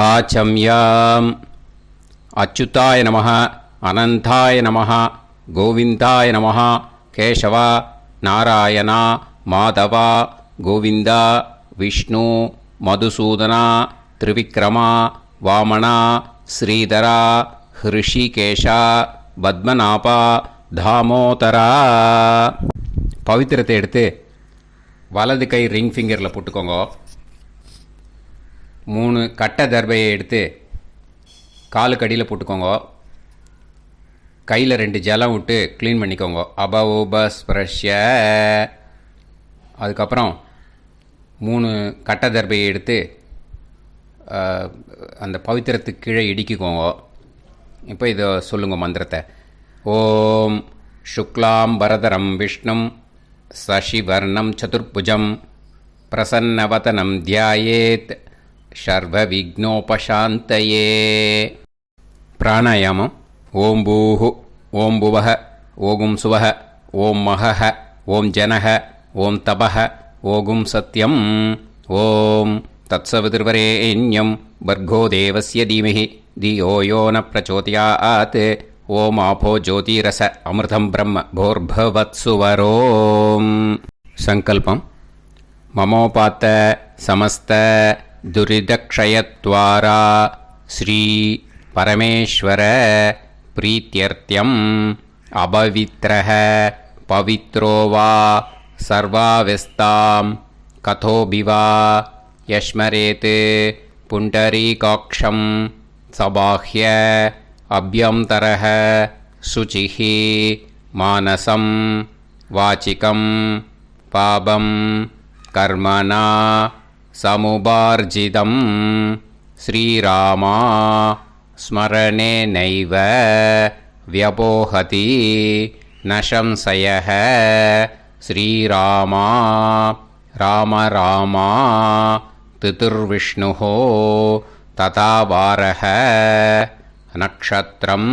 ஆச்சம்யாம். அச்சுதாய நமः, அனந்தாய நமः, கோவிந்தாய நமः, கேசவா, நாராயணா, மாதவா, கோவிந்தா, விஷ்ணு, மதுசூதனா, திரிவிக்ரமா, வாமனா, ஸ்ரீதரா, ஹிருஷிகேஷா, பத்மநாபா, தாமோதரா. பவித்திரத்தை எடுத்து வலது கை ரிங் ஃபிங்கரில் போட்டுக்கோங்க. 3 கட்டை தர்பையை எடுத்து காலுக்கடியில் போட்டுக்கோங்க. கையில் 2 ஜலம் விட்டு க்ளீன் பண்ணிக்கோங்க. அபவோபஸ்பிரஷ்ய. அதுக்கப்புறம் 3 கட்டை தர்பையை எடுத்து அந்த பவித்திரத்துக்கு கீழே இடிக்கிக்கோங்க. இப்போ இதை சொல்லுங்கள் மந்திரத்தை. ஓம் சுக்லாம் வரதரம் விஷ்ணும் சசிவர்ணம் சதுர்புஜம் பிரசன்னவதனம் தியாயேத் சர்வ விக்னோபசாந்தயே. பிராணாயாமம். ஓம் பூஹு, ஓம் புவஹ, ஓகும் சுவஹ, ஓம் மஹஹ, ஓம் ஜனஹ, ஓம் தபஹ, ஓகும் சத்யம். ஓம் தத்சவிதுர்வரேண்யம் பர்கோ தேவஸ்ய தீமஹி தியோ யோ ந பிரச்சோதயாத். ஓம் ஆபோ ஜோதிரச அமிர்தம் பிரம்ம போர்பவத்சுவரோம். சங்கல்பம். மமோபாத்த சமஸ்த துரிதக்ஷயத்வாரா ஸ்ரீ பரமேஸ்வர பிரீத்யர்த்தியம் அபவித்ரஹ பவித்ரோ வா சர்வாவஸ்தாம் கதோபிவா யஸ்மரேத் புண்டரீகாக்ஷம் சபாஹ்ய அப்யந்தரஹ சுசிஹ மானசம் வாசிகம் பாபம் கர்மணா சமுபார்ஜிதம் ஸ்ரீராமா ஸ்மரணேனைவ வ்யபோஹதி நசம்சயஹ. ஸ்ரீராமா ராம ராமா திதிர்விஷ்ணுஹோ ததா வாரஹ. நக்ஷத்ரம்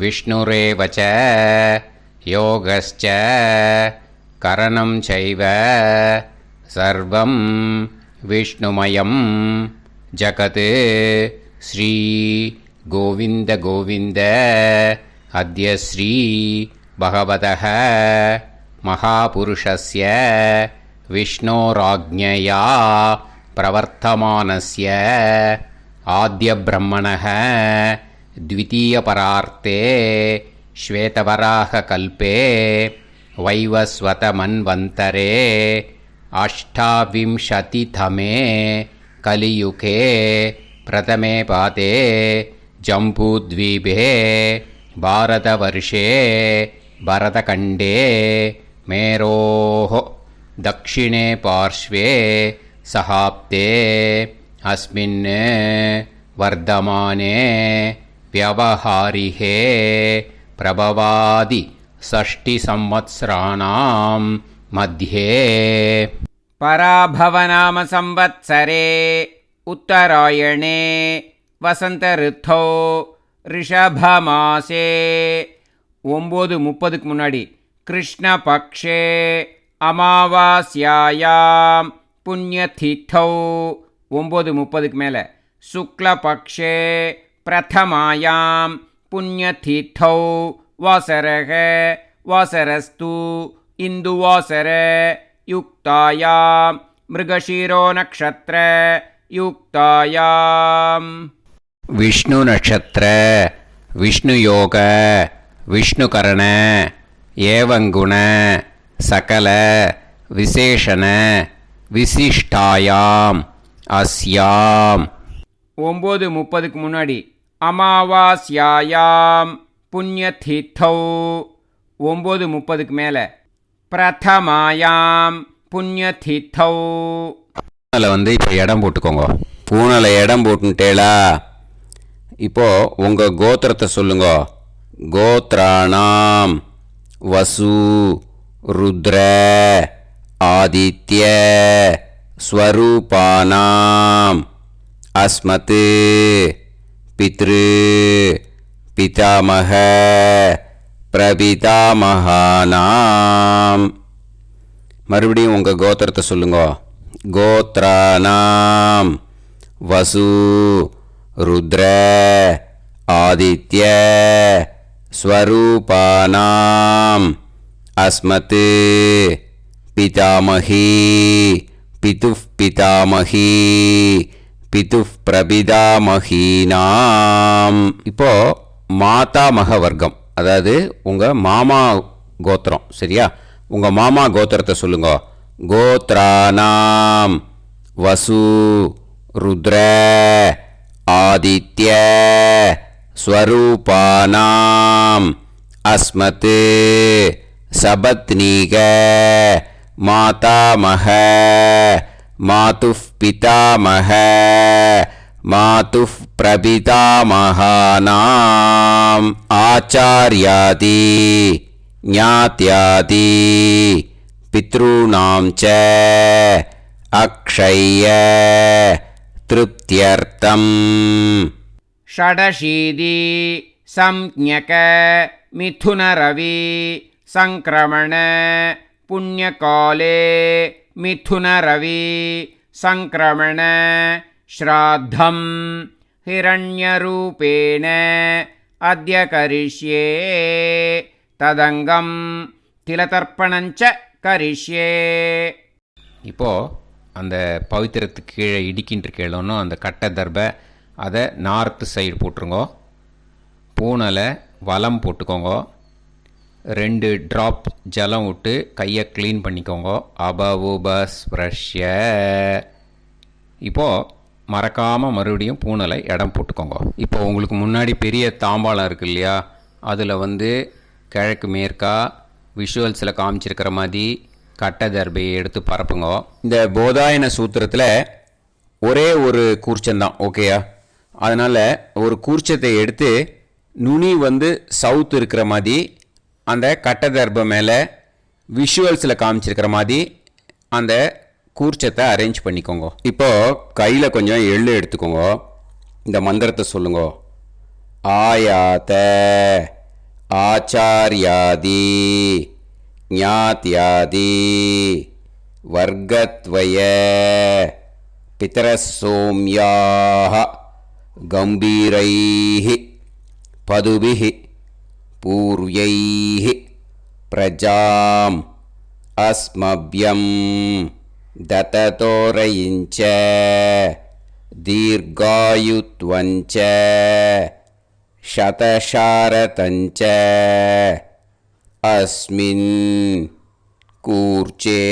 விஷ்ணுரேவச யோகஸ்ச கரணம் சைவ சர்வம் விஷ்ணுமயம் ஜகத். ஸ்ரீ கோவிந்த கோவிந்த அத்ய ஸ்ரீ பகவதः மகாபுருஷஸ்ய விஷ்ணோராஜ்ஞயா பிரவர்த்தமானஸ்ய ஆத்யப்ரஹ்மணः த்விதீயபரார்த்தே ஸ்வேதவராககல்பே வைவஸ்வதமன்வந்தரே அஷ்டாவிம்சதிதமே கலியுகே பிரதமே பாதே ஜம்பூத்வீபே பாரதவர்ஷே பரதகண்டே மேரோः தக்ஷிணே பார்ஷ்வே சஹாப்தே அஸ்மின் வர்தமானே व्यवहारिहे प्रभवादि षष्टि संवत्सराणां मध्ये. पराभवनाम संवत्सरे उत्तरायणे वसंत ऋतौ ऋषभमासे 9:30 முன்னாடி கிருஷ்ணபக்ஷே அமாவாஸ்யாயாம் புண்ணியதிதௌ 9:30 மேலே சுக்லபக்ஷே பிரதமாயாம் புண்ணியதிதௌ வாசரக வாசரஸ்து இந்துவாசர யுக்தாயாம் மிருகஷீரோ நக்ஷத்ர யுக்தாயாம். விஷ்ணு நட்சத்திர விஷ்ணு யோக விஷ்ணுகரண ஏவங்குண சகல விசேஷண விசிஷ்டாயாம் அஸ்யாம். 9:30 முன்னாடி அமாவாஸ்யாயாம் புண்ணியதிதௌ 9:30 மேலே பிரதமாயாம் புண்ணியதிதௌ. பூனலை இப்போ இடம் போட்டுக்கோங்க. பூனலை இடம் போட்டுட்டேளா? இப்போது உங்கள் கோத்திரத்தை சொல்லுங்க. கோத்ராணாம் வசு ருத்ர ஆதித்ய ஸ்வரூபானாம் அஸ்மத் பித்ரு பிதாமக பிரபிதாமகானாம். மறுபடியும் உங்கள் கோத்திரத்தை சொல்லுங்க. கோத்ரானாம் வசு ருத்ர ஆதித்ய ஸ்வரூபானாம் அஸ்மத் பிதாமகி பிதுஃப் பிதாமகி பிதுஃப் பிரபிதாமகீனாம். இப்போ மாதாமக வர்க்கம், அதாவது உங்கள் மாமா கோத்திரம், சரியா? உங்கள் மாமா கோத்திரத்தை சொல்லுங்க. கோத்ரானாம் வசு ருத்ர ஆதித்ய ஸ்வரூபானாம் அஸ்மத் சபத்னீக மாதாமக மாதுஃப் பிதாமக மாதுஃப் பிரபிதாமகானாம் ஆச்சார்யாதி ஞாத்யாதி பித்ருணாம் ச அக்ஷய திருப்தியர்த்தம். षडशीति संज्ञक मिथुनरवि संक्रमण पुण्यकाले मिथुनरवि संक्रमण श्राद्धं हिरण्यरूपेण अद्य करिष्ये तदंगं तिलतर्पणञ्च करिष्ये. இப்போ அந்த பவித்திரத்துக்கு கீழே இடிக்கின்ற கேளோன்னு அந்த கட்டை தர்பை அதை நார்த்து சைடு போட்டுருங்கோ. பூனலை வலம் போட்டுக்கோங்க. 2 ட்ராப் ஜலம் விட்டு கையை க்ளீன் பண்ணிக்கோங்க. அபவுபஸ்ப்ரஷ்ய. இப்போது மறக்காமல் மறுபடியும் பூனலை இடம் போட்டுக்கோங்க. இப்போ உங்களுக்கு முன்னாடி பெரிய தாம்பாளம் இருக்குது இல்லையா, அதில் கிழக்கு மேற்கா விஷுவல்ஸில் காமிச்சிருக்கிற மாதிரி கட்டை தர்பையை எடுத்து பரப்புங்க. இந்த போதாயன சூத்திரத்தில் ஒரே ஒரு கூர்ச்சந்தான், ஓகேயா? அதனால் ஒரு கூர்ச்சத்தை எடுத்து நுனி சவுத் இருக்கிற மாதிரி அந்த கட்டை தர்பை மேலே விஷுவல்ஸில் காமிச்சிருக்கிற மாதிரி அந்த கூர்ச்சத்தை அரேஞ்ச் பண்ணிக்கோங்க. இப்போது கையில் கொஞ்சம் எள்ளு எடுத்துக்கோங்க. இந்த மந்திரத்தை சொல்லுங்க. ஆயாத ஆச்சாரியாதி ஞாத்யாதி வர்கத்வய பிதரசோம்யாஹ கம்பீரைஹி பதுபிஹி பூர்வைஹி பிரஜாம் அஸ்மப்யம் தததோரயிஞ்ச தீர்காயுத்வஞ்ச சதசாரதஞ்ச அஸ்மின் கூர்ச்சே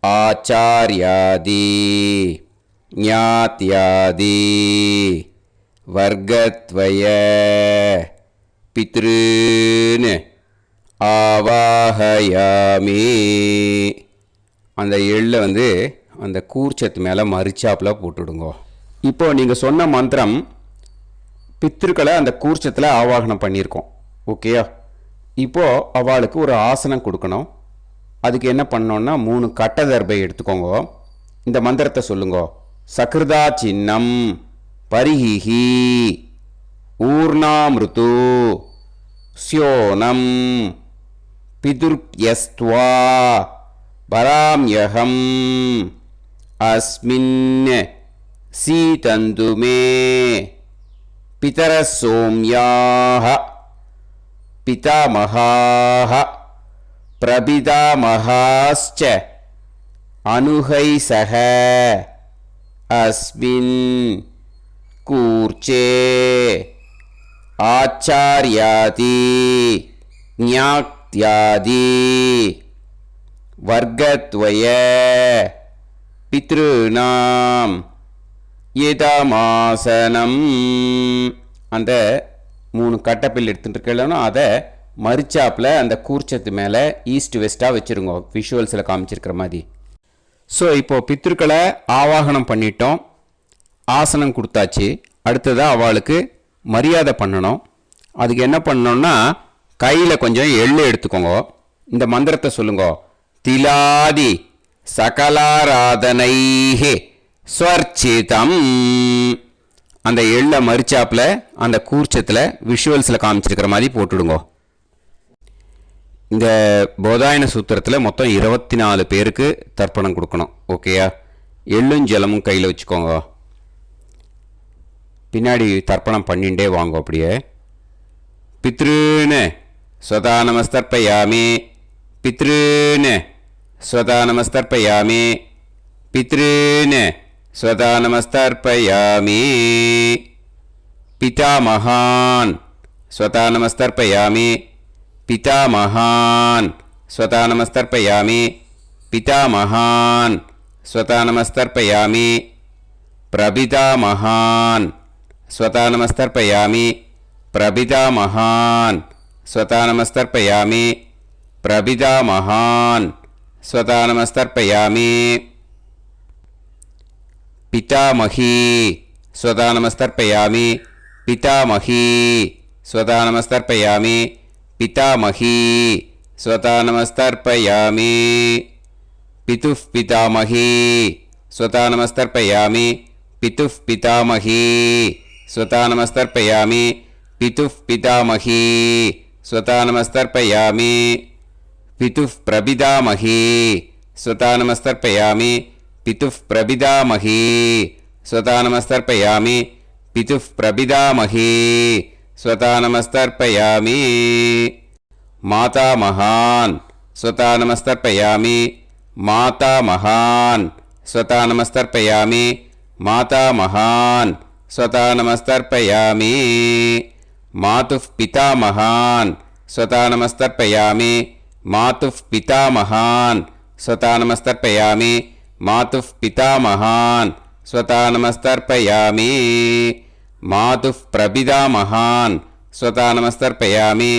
ஆச்சார்யாதி ஞாத்யாதி வர்கத்வய பித்ருன் ஆவாஹயாமி. அந்த எள்ளை அந்த கூர்ச்சத்து மேலே மரிச்சாப்பில் போட்டுடுங்க. இப்போது நீங்கள் சொன்ன மந்திரம் பித்ருக்களை அந்த கூர்ச்சத்தில் ஆவாகனம் பண்ணியிருக்கோம், ஓகேயா? இப்போது அவளுக்கு ஒரு ஆசனம் கொடுக்கணும். அதுக்கு என்ன பண்ணோன்னா 3 கட்டை தர்பை எடுத்துக்கோங்க. இந்த மந்திரத்தை சொல்லுங்க. சக்ருதா சின்னம் பரிஹிஹி ஊர்ணாமிருத்து ஸ்யோனம் பிதுர்யஸ்த்வா பராம்யகம் அஸ்மின் சீதந்துமே பிதரசோம்யாஹ பிதாமகாஹ பிரபிதாமகாஸ்ச அனுகைசஹ அஸ்மின் கூர்ச்சே ஆச்சார்யாதி ஞாத்யாதி வர்கத்வய பித்ருநாம் இதமாசனம். அந்த 3 கட்டப்பில் எடுத்துகிட்டு இருக்கலன்னா அதை மரிச்சாப்பில் அந்த கூர்ச்சத்து மேலே ஈஸ்ட் வெஸ்ட்டாக வச்சுருங்க, விஷுவல்ஸில் காமிச்சிருக்கிற மாதிரி. ஸோ இப்போது பித்ருக்களை ஆவாகனம் பண்ணிட்டோம், ஆசனம் கொடுத்தாச்சு. அடுத்ததாக அவளுக்கு மரியாதை பண்ணணும். அதுக்கு என்ன பண்ணணும்னா கையில் கொஞ்சம் எள்ளு எடுத்துக்கோங்க. இந்த மந்திரத்தை சொல்லுங்க. திலாதி சகலாராதனைஹே ஸ்வர்ச்சிதம். அந்த எள்ளை மரிச்சாப்பில் அந்த கூர்ச்சத்தில் விஷுவல்ஸில் காமிச்சிருக்கிற மாதிரி போட்டுடுங்க. இந்த போதாயன சூத்திரத்தில் மொத்தம் 24 பேருக்கு தர்ப்பணம் கொடுக்கணும், ஓகேயா? எள்ளும் ஜலமும் கையில் வச்சுக்கோங்க. பின்னாடி தர்ப்பணம் பண்ணிண்டே வாங்க. அப்படியே பித்ருன்னு ஸ்வதா நமஸ்தர்ப்பயாமி, பித்ருன்னு ஸ்வதா நமஸ்தர்ப்பயாமி, பித்ருன்னு ஸ்வதா நமஸ்தர்ப்பயாமி. பிதாமகான் ஸ்வதா நமஸ்தர்ப்பயாமி, பிதாமகான் ஸ்வதா நமஸ்தர்ப்பயாமி, பிதாமகான் ஸ்வதா நமஸ்தர்ப்பயாமி. பிரபிதாமகான் ஸ்வதா நமஸ்தர்ப்பயாமி, பிரபிதாமகான் ஸ்வதா நமஸ்தர்ப்பயாமி, பிரபிதாமகான் ஸ்வதா நமஸ்தர்ப்பயாமி. பிதாமகி ஸ்வதா நமஸ்தர்ப்பயாமி, பிதாமகி ஸ்வதா நமஸ்தர்ப்பயாமி, பிதாமகி ஸ்வதா நமஸ்தர்ப்பயாமி. பிதுः பிதாமகி ஸ்வதா நமஸ்தர்ப்பயாமி, பிதுः பிதாமகி ஸ்வதா நமஸ்தர்ப்பயாமி, பிதுः பிதாமகி ஸ்வதா நமஸ்தர்ப்பயாமி. பிதுः பிரபிதாமகி ஸ்வதா நமஸ்தர்ப்பயாமி, பிதுः பிரபிதாமகி ஸ்வதா நமஸ்தர்ப்பயாமி, பிதுः பிரபிதாமகி ஸ்வதா நமஸ்தர்ப்பயாமி. மாதாமகான் ஸ்வதா நமஸ்தர்ப்பயாமி, மாதாமகான் ஸ்வதா நமஸ்தர்ப்பயாமி, மாதாமகான் ஸ்வதா நமஸ்தர்ப்பயாமி. மாதுः பிதாமகான் ஸ்வதா நமஸ்தர்ப்பயாமி, மாதுः பிதாமகான் ஸ்வதா நமஸ்தர்ப்பயாமி, மாதுः பிதாமகான் ஸ்வதா நமஸ்தர்ப்பயாமி. மாதுः பிரபிதாமகான் ஸ்வதா நமஸ்தர்ப்பயாமி,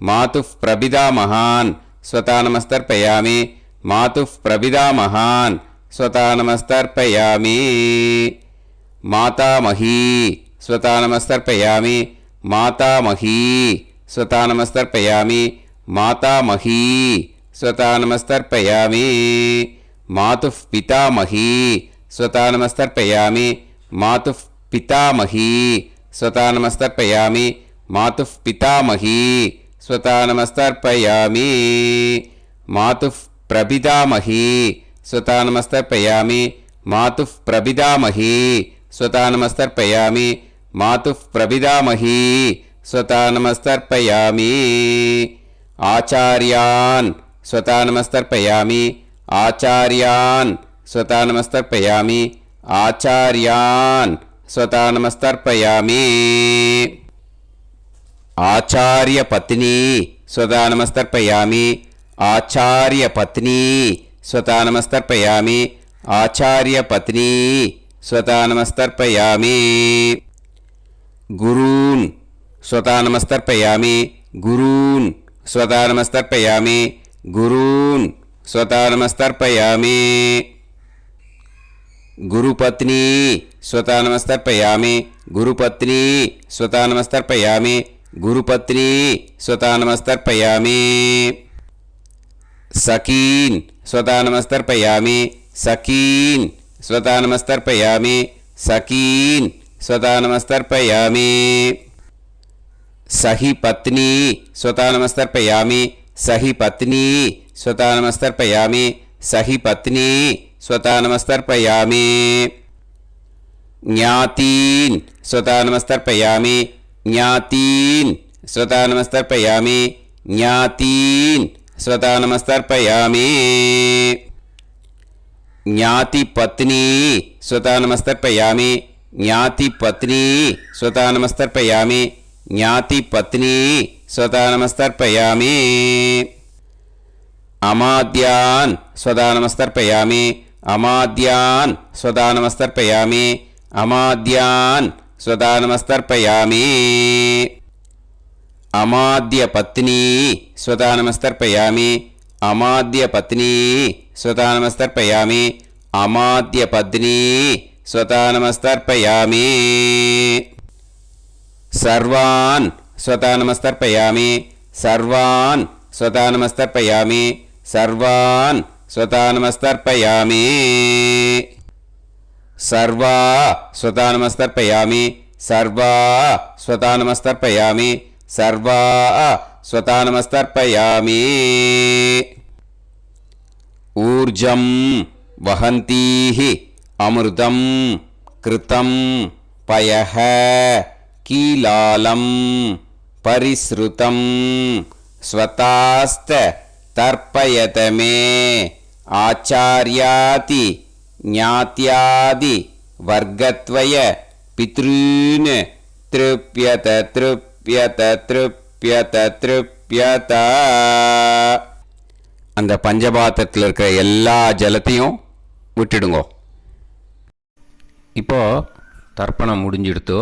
மாதுः பிரபிதாமகான் ஸ்வதா நமஸ்தர்ப்பயாமி, மாதுः பிரபிதாமகான் ஸ்வதா நமஸ்தர்ப்பயாமி. மாதாமகி ஸ்வதா நமஸ்தர்ப்பயாமி, மாதாமகி ஸ்வதா நமஸ்தர்ப்பயாமி, மாதாமகி ஸ்வதா நமஸ்தர்ப்பயாமி. மாதுः பிதாமகி ஸ்வதா நமஸ்தர்ப்பயாமி, மாதுः பிதாமகி ஸ்வதா நமஸ்தர்ப்பயாமி, மாதுः பிதாமகி ஸ்வதா நமஸ்தர்ப்பயாமி. மாதுः பிரபிதாமகி ஸ்வதா நமஸ்தர்ப்பயாமி, மாதுः பிரபிதாமகி ஸ்வதா நமஸ்தர்ப்பயாமி, மாதுः பிரபிதாமகி ஸ்வதா நமஸ்தர்ப்பயாமி. ஆச்சார்யான் ஸ்வதா நமஸ்தர்ப்பயாமி, ஆச்சார்யான் ஸ்வதா நமஸ்தர்ப்பயாமி, ஆச்சார்யான் ஸ்வதா நமஸ்தர்ப்பயாமி. ஆச்சார்ய பத்னி ஸ்வதா நமஸ்தர்ப்பயாமி, ஆச்சார்ய பத்னி ஸ்வதா நமஸ்தர்ப்பயாமி, ஆச்சார்ய பத்னி ஸ்வதா நமஸ்தர்ப்பயாமி. குரூன் ஸ்வதா நமஸ்தர்ப்பயாமி, குரூன் ஸ்வதா நமஸ்தர்ப்பயாமி, குரூன் ஸ்வதா நமஸ்தர்ப்பயாமி. குருபத்னி ஸ்வதா நமஸ்தர்ப்பயாமி, குருபத்னி ஸ்வதா நமஸ்தர்ப்பயாமி, குருபத்னி ஸ்வதா நமஸ்தர்ப்பயாமி. சகீன் ஸ்வதா நமஸ்தர்ப்பயாமி, சகீன் ஸ்வதா நமஸ்தர்ப்பயாமி, சகீன் ஸ்வதா நமஸ்தர்ப்பயாமி. சஹி பத்னி ஸ்வதா நமஸ்தர்ப்பயாமி, சஹி பத்னி ஸ்வதா நமஸ்தர்ப்பயாமி, சஹி பத்னி ஸ்வதா நமஸ்தர்ப்பயாமி. ஞாதீன் ஸ்வதா நமஸ்தர்ப்பயாமி, ஞாதீன் ஸ்வதா நமஸ்தர்ப்பயாமி, ஞாதீன் ஸ்வதா நமஸ்தர்ப்பயாமி. ஞாதி பத்னி ஸ்வதா நமஸ்தர்ப்பயாமி, ஞாதி பத்னி ஸ்வதா நமஸ்தர்ப்பயாமி, ஞாதி பத்னி ஸ்வதா நமஸ்தர்ப்பயாமி. அமாத்யான் ஸ்வதா நமஸ்தர்ப்பயாமி, அமாத்யான் ஸ்வதா நமஸ்தர்ப்பயாமி, அமாத்யான் ஸ்வதா நமஸ்தர்ப்பயாமி. அமாத்ய பத்னி ஸ்வதா நமஸ்தர்ப்பயாமி, அமாத்ய பத்னி ஸ்வதா நமஸ்தர்ப்பயாமி, அமாத்ய பத்னி ஸ்வதா நமஸ்தர்ப்பயாமி. சர்வான் ஸ்வதா நமஸ்தர்ப்பயாமி, சர்வான் ஸ்வதா நமஸ்தர்ப்பயாமி, சர்வான் ஸ்வதா நமஸ்தர்ப்பயாமி. சர்வா ஸ்வதா நமஸ்தர்ப்பயாமி, சர்வா ஸ்வதா நமஸ்தர்ப்பயாமி, சர்வா ஸ்வதா நமஸ்தர்ப்பயாமி. ஊர்ஜம் வஹந்தீஹி அமிர்தம் கிருதம் பயஹ கீலாலம் பரிஸ்ருதம் ஸ்வதாஸ்த தர்ப்பயதமே ஆச்சார்யாதி ஞாத்யாதி வர்க்கத்வய பித்ருன் த்ருப்யத த்ருப்யத த்ருப்யத த்ருப்யத. அந்த பஞ்சபாத்திரத்தில் இருக்கிற எல்லா ஜலத்தையும் விட்டுடுங்கோ. இப்போது தர்ப்பணம் முடிஞ்சிடுத்தோ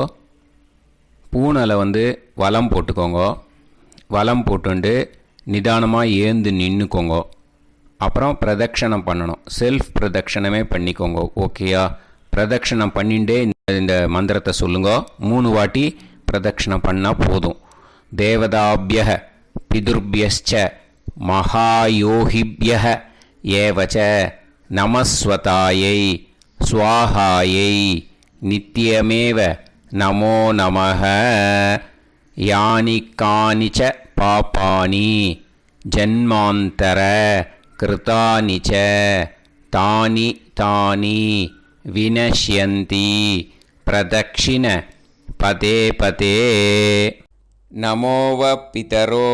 பூனலை வலம் போட்டுக்கோங்க. வலம் போட்டுண்டு நிதானமாக ஏந்து நின்றுக்கோங்க. அப்புறம் பிரதட்சணம் பண்ணணும். செல்ஃப் பிரதட்சணமே பண்ணிக்கோங்க. ஓகேயா? பிரதட்சணம் பண்ணிண்டே இந்த மந்திரத்தை சொல்லுங்க. 3 வாட்டி பிரதட்சணம் பண்ணால் போதும். தேவதாபிய பிதுர்பியச்ச மகாயோகிபிய ஏவச்ச நமஸ்வதாயை ஸ்வாஹாயை நித்யமேவ நமோ நமஹ. யானி கானிச்ச பாபானி ஜன்மாந்தர கிருதானி ச தானி தானி வினஷ்யந்தி பிரதக்ஷிண பதே பதே. நமோவ பிதரோ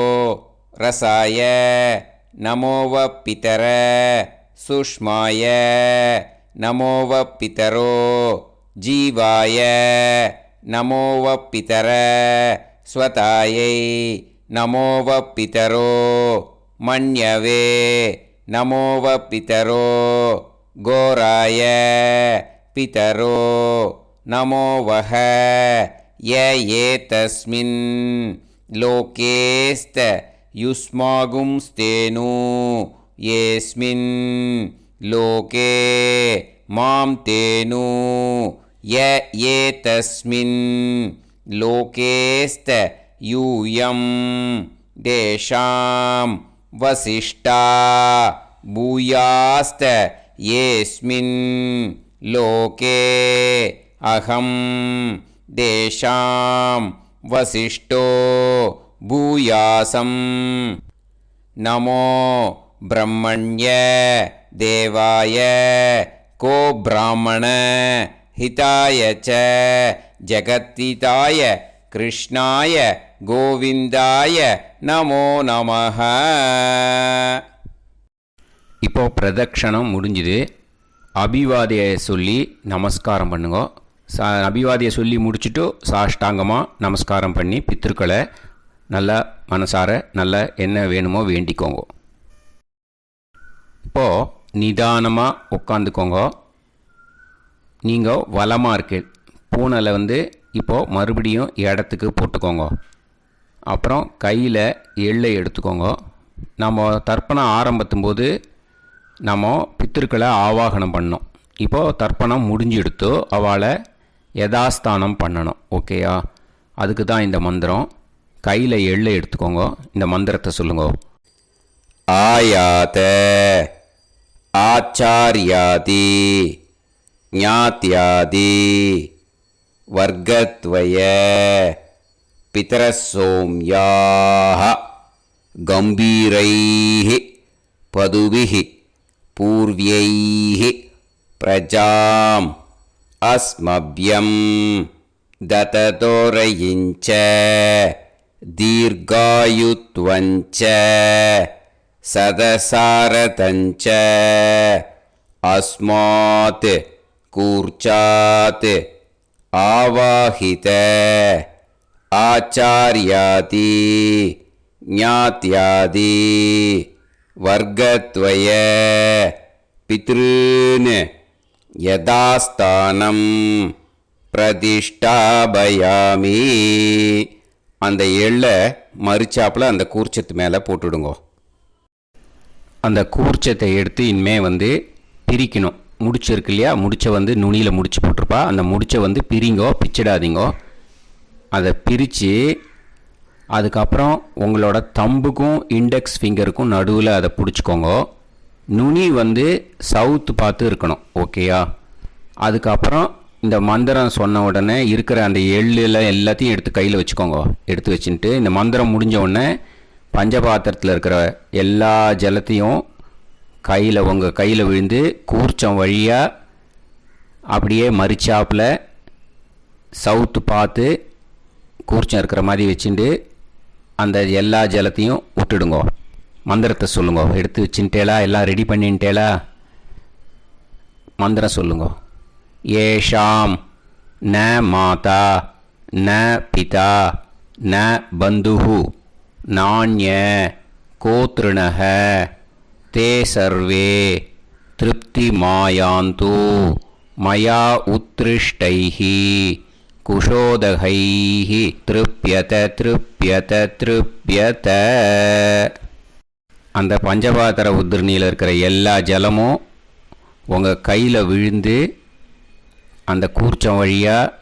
ரசாய நமோவ பிதர சுஷ்மாய நமோவ பிதரோ ஜீவாய நமோவ பிதர ஸ்வதாயை நமோவ பிதரோ மன்யவே நமோவ பிதரோ கோராய பிதரோ நமோவஹ. ஏதஸ்மின் லோகேஸ்த யுஸ்மாகும்ஸ்தேனு ஏஸ்மின் லோகே மாம் தேனு. ஏதஸ்மின் லோகேஸ்த யூயம் தேஷாம் வசிஷ்டா பூயாஸ்த ஏஸ்மின் லோகே அகம் தேஷாம் வசிஷ்டோ பூயாசம். நமோ பிரம்மண்ய தேவாய கோ பிராமண ஹிதாய ச ஜகத்ஹிதாய கிருஷ்ணாய கோவிந்தாய நமோ நமஹ. இப்போ பிரதட்சணம் முடிஞ்சுது. அபிவாதியை சொல்லி நமஸ்காரம் பண்ணுங்க. அபிவாதியை சொல்லி முடிச்சுட்டு சாஷ்டாங்கமாக நமஸ்காரம் பண்ணி பித்திருக்களை நல்லா மனசார நல்லா என்ன வேணுமோ வேண்டிக்கோங்க. இப்போது நிதானமாக உட்காந்துக்கோங்க. நீங்கள் வலமாக இருக்கு பூனலை இப்போது மறுபடியும் இடத்துக்கு போட்டுக்கோங்க. அப்புறம் கையில் எள்ளை எடுத்துக்கோங்க. நம்ம தர்ப்பணம் ஆரம்பித்தும் போது நம்ம பித்திருக்களை ஆவாகனம் பண்ணோம். இப்போது தர்ப்பணம் முடிஞ்செடுத்து அவளை யதாஸ்தானம் பண்ணணும். ஓகேயா? அதுக்கு தான் இந்த மந்திரம். கையில் எள்ளை எடுத்துக்கோங்க. இந்த மந்திரத்தை சொல்லுங்க. ஆயாத ஆச்சாரியாதி ஞாத்யாதி வர்க்கத்வய பிதரசோம்யாஹ கம்பீரைஹி பதுபிஹி பூர்வ்யைஹி பிரஜாம் அஸ்மப்யம் தததோரயிஞ்ச தீர்காயுத்வஞ்ச சதசாரதஞ்ச அஸ்மாத் கூர்ச்சாத் ஆவாஹித ஆச்சார்யாதி ஞாத்யாதி வர்க்கத்வய பித்ருன் யதாஸ்தானம் பிரதிஷ்டாபயாமி. அந்த எள்ளை மறிச்சாப்பில் அந்த கூர்ச்சத்து மேலே போட்டுடுங்க. அந்த கூர்ச்சத்தை எடுத்து இனிமே பிரிக்கணும். முடிச்சு இருக்கு இல்லையா? முடிச்சை நுனியில் முடிச்சு போட்டிருப்பா. அந்த முடிச்சை பிரிங்கோ, பிச்சிடாதீங்கோ. அதை பிரித்து அதுக்கப்புறம் உங்களோட தம்புக்கும் இண்டெக்ஸ் ஃபிங்கருக்கும் நடுவில் அதை பிடிச்சிக்கோங்க. நுனி சவுத்து பார்த்து இருக்கணும். ஓகேயா? அதுக்கப்புறம் இந்த மந்திரம் சொன்ன உடனே இருக்கிற அந்த எள்ளில் எல்லாத்தையும் எடுத்து கையில் வச்சுக்கோங்க. எடுத்து வச்சுட்டு இந்த மந்திரம் முடிஞ்ச உடனே பஞ்சபாத்திரத்தில் இருக்கிற எல்லா ஜலத்தையும் உங்கள் கையில் விழுந்து கூர்ச்சம் வழியாக அப்படியே மறிச்சாப்பில் சவுத்து பார்த்து கூர்ச்சம் இருக்கிற மாதிரி வச்சுட்டு அந்த எல்லா ஜலத்தையும் விட்டுடுங்க. மந்திரத்தை சொல்லுங்க. எடுத்து வச்சுட்டேலா? எல்லாம் ரெடி பண்ணிட்டேலா? மந்திரம் சொல்லுங்க. ஏஷாம் ந மாதா ந பிதா ந பந்துஹு நாண்ய கோத்ருணஹ தே சர்வே திருப்தி மாயாந்து மயா உத்ருஷ்டைஹி குஷோதகைஹி திருப்யத திருப்யத திருப்யத. அந்த பஞ்சபாத்திர உதிரணியில் இருக்கிற எல்லா ஜலமும் உங்கள் கையில் விழுந்து அந்த கூர்ச்சம் வழியாக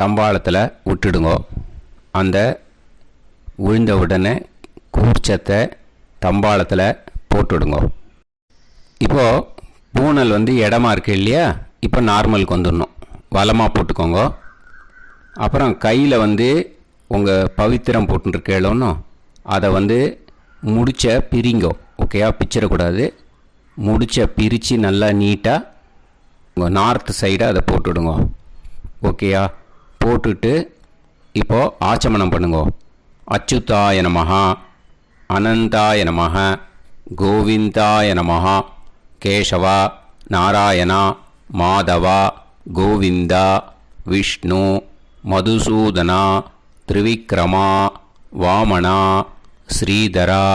தம்பாளத்தில் விட்டுடுங்க. அந்த விழுந்த உடனே கூர்ச்சத்தை தம்பாளத்தில் போட்டுடுங்க. இப்போது பூனல் இடமா இருக்கு இல்லையா? இப்போ நார்மலுக்கு வந்துடணும். வலமாக போட்டுக்கோங்க. அப்புறம் கையில் உங்கள் பவித்திரம் போட்டுருக்கேளோன்னு அதை முடிச்ச பிரிங்கோ. ஓகேயா? பிச்சிடக்கூடாது. முடிச்ச பிரித்து நல்லா நீட்டாக உங்கள் நார்த் சைடை அதை போட்டுவிடுங்க. ஓகேயா? போட்டுட்டு இப்போது ஆச்சமனம் பண்ணுங்க. அச்சுதாய நமஹ அனந்தாய நமஹ கோவிந்தாய நமஹ கேசவா நாராயணா மாதவா கோவிந்தா விஷ்ணு மதுசூதனா திரிவிக்ரமா வாமனா ஸ்ரீதரா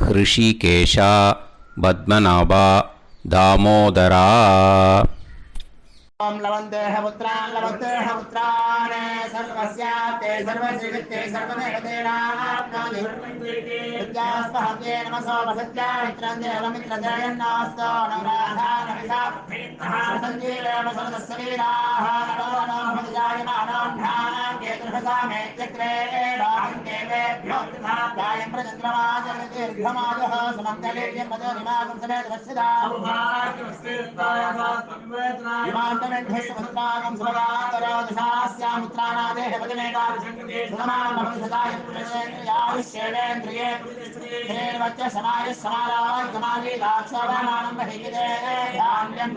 ஹிருஷிகேஷா பத்மநாபா தாமோதரா. ओम लवन्तेह पुत्रान् सर्वस्याते सर्वश्रीवित्ते सर्वदेवतेनाप्नोति विद्यास्पहते नमसो वसत्या मित्रं देवमित्रजयन्नास्तो नवराधानविषासञ्जीवेम सर्वस्वीराः नमो नमः जायमानोऽन्धानां केतुर्भसामे चक्रे देवेभ्यो जायं प्रचन्द्रमाजलदीर्घमाजः समङ्गलेयं मदोनिमागं समेत वत्सदा विमान्तमेध्यस्वत्रागं सुभगान्तरादशास्यामुत्रानादेह वदनेकाभिषङ्कृते सुधमानमभिषदाय पुरुषेन्द्रियाविश्येवेन्द्रिये धेर्वच्च समायः समाराय समागे दाक्षावानानं महिगिदे धान्यं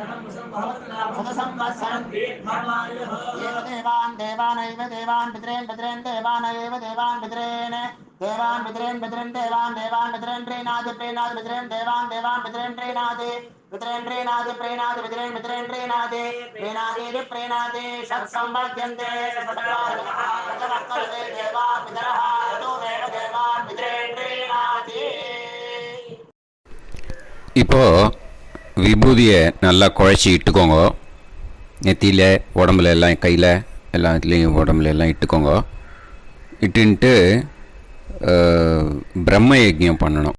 सदसंवत्सरं एव देवान् देवान् पितरेन् देवानैव देवान् पितरेन् देवान् पितरेन् देवान् पितरेन् प्रीणादि पितरेन् देवान् पितरेन् प्रीणादि पितरेन् प्रीणादि पितरेन् प्रीणादि षट्संवर्ध्यन्ते देवा पितरः ततोमेव देवान् पितरेन् प्रीणादि. இப்போ விபூதியை நல்லா குழச்சி இட்டுக்கோங்க. நெத்தியில் உடம்புல எல்லாம் கையில் எல்லாத்துலேயும் உடம்புல எல்லாம் இட்டுக்கோங்க. இட்டுன்ட்டு பிரம்ம யஜ்ஞம் பண்ணணும்.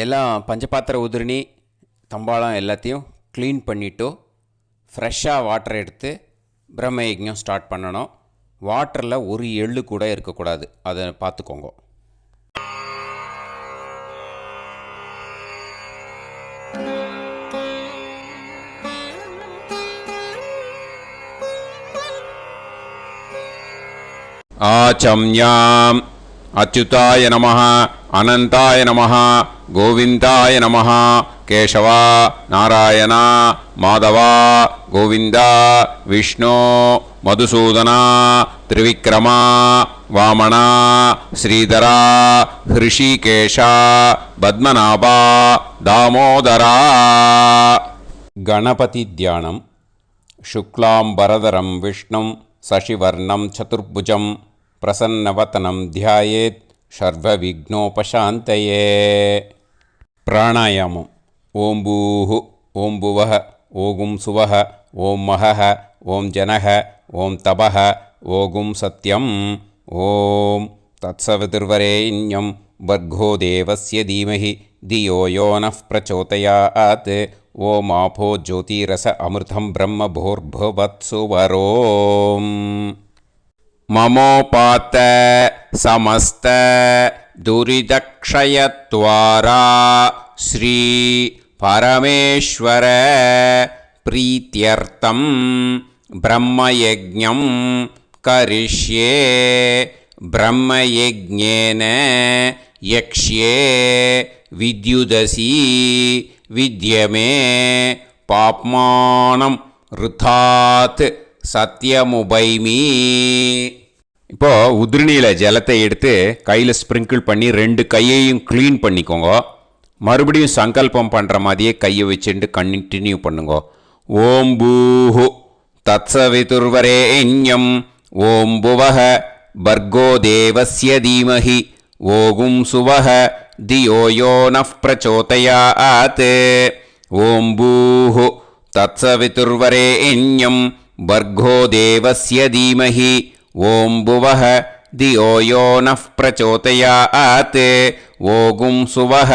எல்லாம் பஞ்சபாத்திர உதிரணி தம்பாளம் எல்லாத்தையும் க்ளீன் பண்ணிவிட்டு ஃப்ரெஷ்ஷாக வாட்டர் எடுத்து பிரம்ம யஜ்ஞம் ஸ்டார்ட் பண்ணணும். வாட்டரில் ஒரு எள்ளு கூட இருக்கக்கூடாது. அதை பார்த்துக்கோங்க. ஆச்சம்யாம் அச்சுதாய நமஹ அனந்தாய நமஹ கோவிந்தாய நமஹ கேசவா நாராயணா மாதவா கோவிந்தா விஷ்ணு மதுசூதனா திரிவிக்ரமா வாமனா ஸ்ரீதரா ஹிருஷிகேஷா பத்மநாபா தாமோதரா. கணபதி தியானம். शुक्लांबरधरं विष्णुं शशिवर्णं चतुर्भुजं प्रसन्नवदनं ध्यायेत् सर्वविघ्नोपशान्तये. प्राणायामम्. ओं भूः ओं भुवः ओं सुवः ओं महः ओं जनः ओं तपः ओं सत्यम्. ओं तत्सवितुर्वरेण्यं भर्गो देवस्य धीमहि धियो यो नः प्रचोदयात्. ओम आपो ज्योतिरस अमृतं ब्रह्म भूर्भुवत्सुवरों. ममोपात समस्त दुरिदक्षयत्वारा श्री परमेश्वर प्रीत्यर्थं ब्रह्मयज्ञं करिष्ये. ब्रह्मयज्ञेन यक्ष्ये विद्युदसि विद्यमे पाप्मानं ऋथात् சத்யமுபைமி. இப்போ உதிரணியில் ஜலத்தை எடுத்து கையில் ஸ்ப்ரிங்கிள் பண்ணி 2 கையையும் க்ளீன் பண்ணிக்கோங்க. மறுபடியும் சங்கல்பம் பண்ணுற மாதிரியே கையை வச்சுட்டு கண்டினியூ பண்ணுங்க. ஓம் பூஹு தத்சவிதுர்வரேண்யம் ஓம் புவஹ பர்கோ தேவஸ்ய தீமஹி ஓகும் சுவஹ தியோ யோ நஃப் பிரச்சோதயாத். ஓம் பூஹு தத்சவிதுர்வரேண்யம் பர்கோ தேவஸ்ய தீமஹி ஓம் புவஹ தியோ யோ நஃப் பிரச்சோதயாத். ஓகும் சுவஹ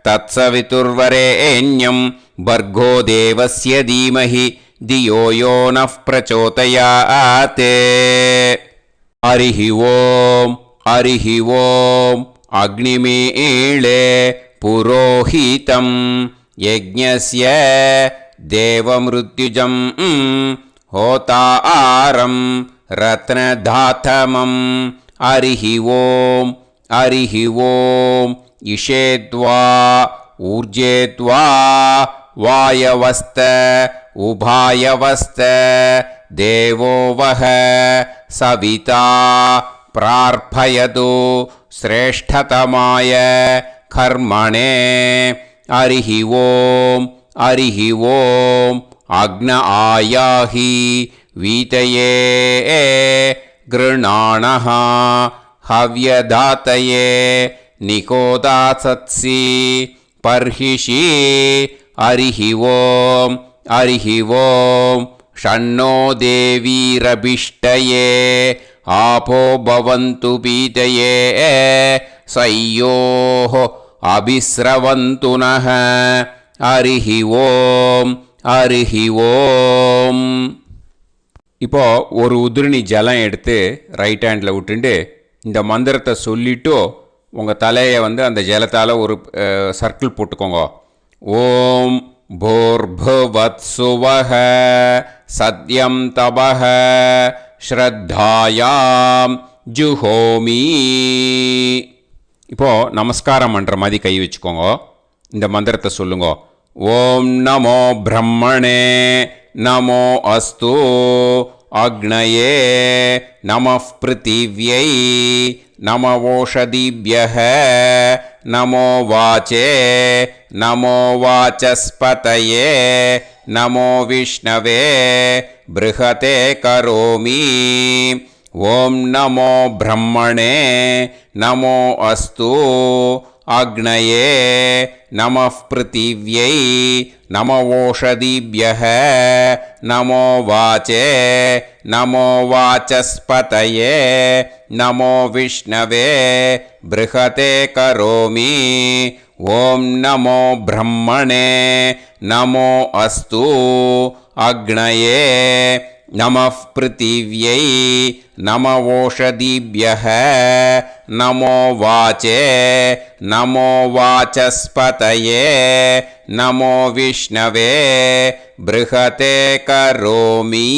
தத்சவிதுர்வரேண்யம் பர்கோ தேவஸ்ய தீமஹி தியோ யோ நஃப் பிரச்சோதயாத். ஹரிஹி ஓம் ஹரிஹி ஓம் அக்னிமீளே புரோஹிதம் யஜ்ஞஸ்ய தேவமிருத்யுஜம் ஹோதாரம் ரத்னதாத்தமம். ஹரிஹி ஓம் ஹரிஹி ஓம் இஷேத்வா ஊர்ஜேத்வா வாயவஸ்த உபாயவஸ்த தேவோ வஹ சவிதா பிரார்ப்பயது ஸ்ரேஷ்டதமாய கர்மணே. ஹரிஹி ஓம் ஹரிஹி ஓம் அக்ன ஆயாஹி வீதயே கிருணாணஹ ஹவ்யதாத்தயே நிகோதாசத்சி பர்ஹிஷி. ஹரிஹி ஓம் ஹரிஹி ஓம் ஷண்ணோ தேவீரபிஷ்டயே ஆபோ பவந்து பீதயே சய்யோஹ அபிஸ்ரவந்து நஹ. ஹரிஹி ஓம் ஹரிஹி ஓம். இப்போ ஒரு உதிரணி ஜலம் எடுத்து ரைட் ஹேண்டில் விட்டுண்டு இந்த மந்திரத்தை சொல்லிட்டு உங்கள் தலையை அந்த ஜலத்தால் ஒரு சர்க்கிள் போட்டுக்கோங்க. ஓம் பூர்புவத்சுவஹ சத்யம் தபஹ ஸ்ரத்தாயாம் ஜுஹோமி. இப்போது நமஸ்காரம் பண்ணுற மாதிரி கை வச்சுக்கோங்க. இந்த மந்திரத்தை சொல்லுங்க. ஓம் நமோ பிரம்மணே நமோ அஸ்து அக்னயே நமः பிருத்திவ்யை நம ஓஷதிभ्यः நமோ வாச்சே நமோ வாசஸ்பதயே நமோ விஷ்ணவே ப்ருஹதே கரோமி. ஓம் நமோ பிரம்மணே நமோ அஸ்து அக்னயே நமः பிருத்திவ்யை நம ஓஷதிभ्यः நமோ வாச்சே நமோ வாசஸ்பதயே நமோ விஷ்ணவே ப்ருஹதே கரோமி. ஓம் நமோ பிரம்மணே நமோ அஸ்து அக்னயே நமः பிருத்திவ்யை நம ஓஷதிभ्यः நமோ வாச்சே நமோ வாசஸ்பதயே நமோ விஷ்ணவே ப்ருஹதே கரோமி.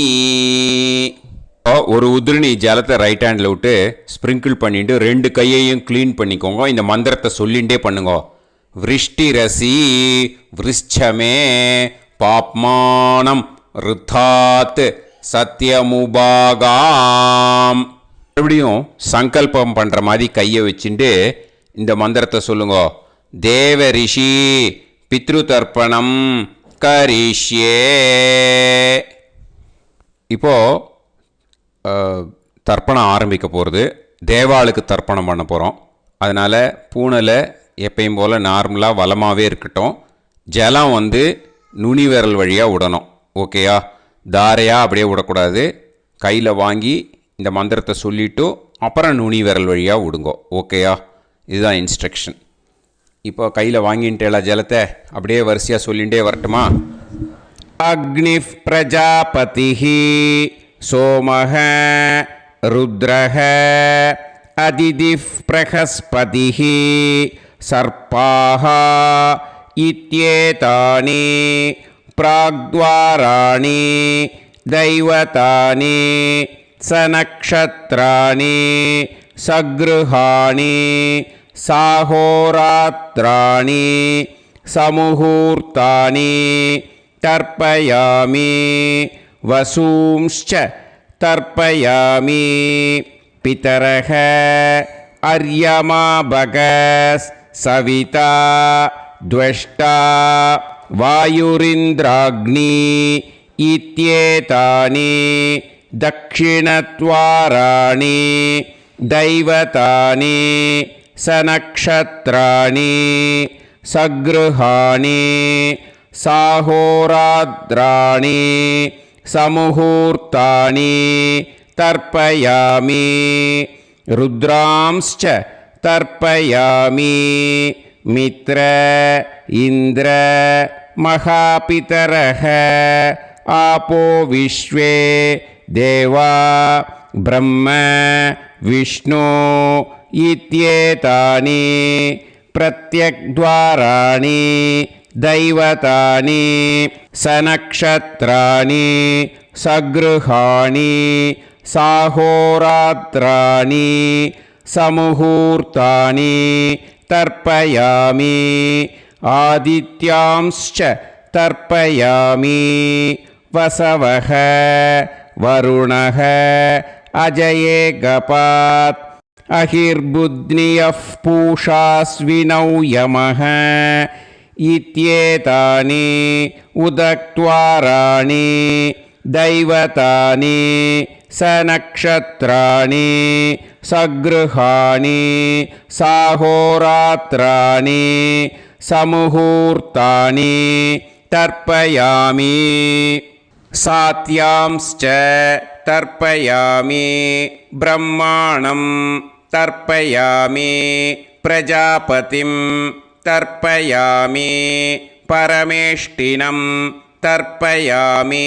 ஒரு உதிரணி ஜலத்தை ரைட் ஹேண்டில் விட்டு ஸ்ப்ரிங்கிள் பண்ணிட்டு 2 கையையும் க்ளீன் பண்ணிக்கோங்க. இந்த மந்திரத்தை சொல்லிகிட்டே பண்ணுங்க. விருஷ்டிரசி விருஷ்சமே பாப்மானம் ருத்தாத் சத்யமுபாகாம். மறுபடியும் சங்கல்பம் பண்ணுற மாதிரி கையை வச்சுட்டு இந்த மந்திரத்தை சொல்லுங்க. தேவ ரிஷி பித்ரு தர்ப்பணம் கரிஷ்யே. இப்போது தர்ப்பணம் ஆரம்பிக்க போகிறது. தேவாளுக்கு தர்ப்பணம் பண்ண போகிறோம். அதனால் பூனையில் எப்பயும் போல் நார்மலாக வளமாகவே இருக்கட்டும். ஜலம் நுனி விரல் வழியாக விடணும். ஓகேயா? தாரையாக அப்படியே விடக்கூடாது. கையில் வாங்கி இந்த மந்திரத்தை சொல்லிவிட்டு அப்புறம் நுனி விரல் வழியாக விடுங்க. ஓகேயா? இதுதான் இன்ஸ்ட்ரக்ஷன். இப்போ கையில் வாங்கிட்டேல ஜலத்தை அப்படியே வரிசையாக சொல்லிகிட்டே வரட்டுமா? அக்னி பிரஜாபதி சோமஹ ருத்ரஹ அதிதி பிரகஸ்பதி சர்ப்பாஹ இத்யேதானி பிராக்த்வாராணி தைவதானி சநக்ஷத்ராணி சக்ருஹாணி சாஹோராத்ராணி சமுஹூர்த்தானி தர்ப்பயாமி. वसूंश्च तर्पयामि पितरः अर्यमा भगस् सविता द्वष्टा वायुरिन्द्राग्नि इत्येतानि दक्षिणद्वाराणि दैवतानि सनक्षत्राणि सगृहाणि साहोराद्राणि समुहूर्तानि तर्पयामि रुद्रांश्च तर्पयामि मित्र इन्द्र महापितरः आपो विश्वे देवा ब्रह्म विष्णु इत्येतानि प्रत्यग्द्वाराणि दैवतानि सनक्षत्राणि सगृहाणि साहोरात्राणि समुहूर्तानि तर्पयामि आदित्यांश्च तर्पयामि वसवः वरुणः अजये गपात् अहिर्बुध्नियः पूषास्विनौ यमः इत्येतानि उदक्त्वाराणि दैवतानि सनक्षत्राणि सगृहाणि साहोरात्राणि समुहूर्तानि तर्पयामि सात्यांश्च तर्पयामि ब्रह्माणं तर्पयामि प्रजापतिं तर्पयामि परमेष्टिनं तर्पयामि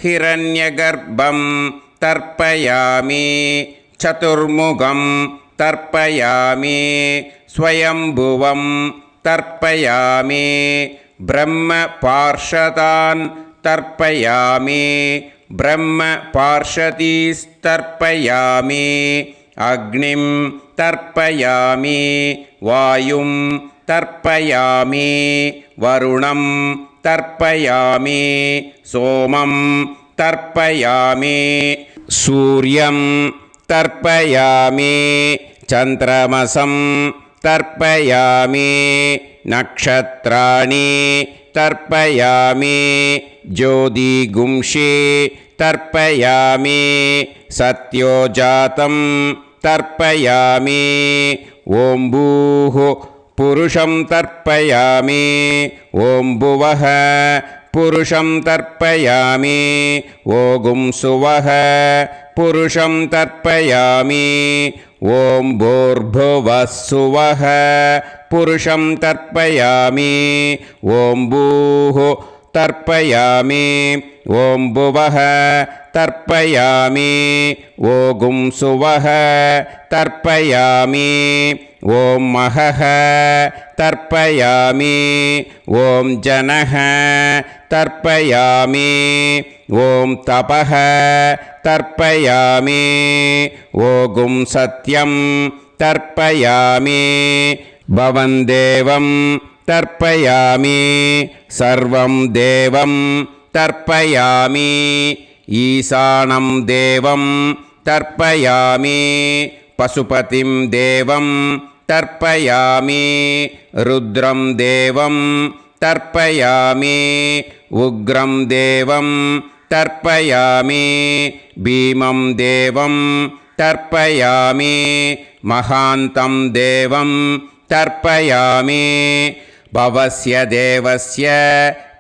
हिरण्यगर्भं तर्पयामि चतुर्मुखं तर्पयामि स्वयंभुवं तर्पयामि ब्रह्मपार्षदान् तर्पयामि ब्रह्मपार्षदीस्तर्पयामि अग्निं तर्पयामि वायुं तर्पयामि वरुणं तर्पयामि सोमं तर्पयामि सूर्यं तर्पयामि चन्द्रमसं तर्पयामि नक्षत्राणि तर्पयामि ज्योतिगुंषि तर्पयामि सत्योजातं तर्पयामि ॐ भूः पुरुषं तर्पयामि ॐ भुवः पुरुषं तर्पयामि ॐ सुवः पुरुषं तर्पयामि ॐ भूर्भुवः सुवः पुरुषं तर्पयामि ॐ भूः तर्पयामि ॐ भुवः तर्पयामि ॐ सुवः तर्पयामि ॐ महः तर्पयामि ॐ जनः तर्पयामि ॐ तपः तर्पयामि ॐ सत्यं तर्पयामि भवन् देवं तर्पयामि सर्वं देवं तर्पयामि ईशानं देवं तर्पयामि पशुपतिं देवं तर्पयामि रुद्रं देवं तर्पयामि उग्रं देवं तर्पयामि भीमं देवं तर्पयामि महान्तं देवं तर्पयामि भवस्य देवस्य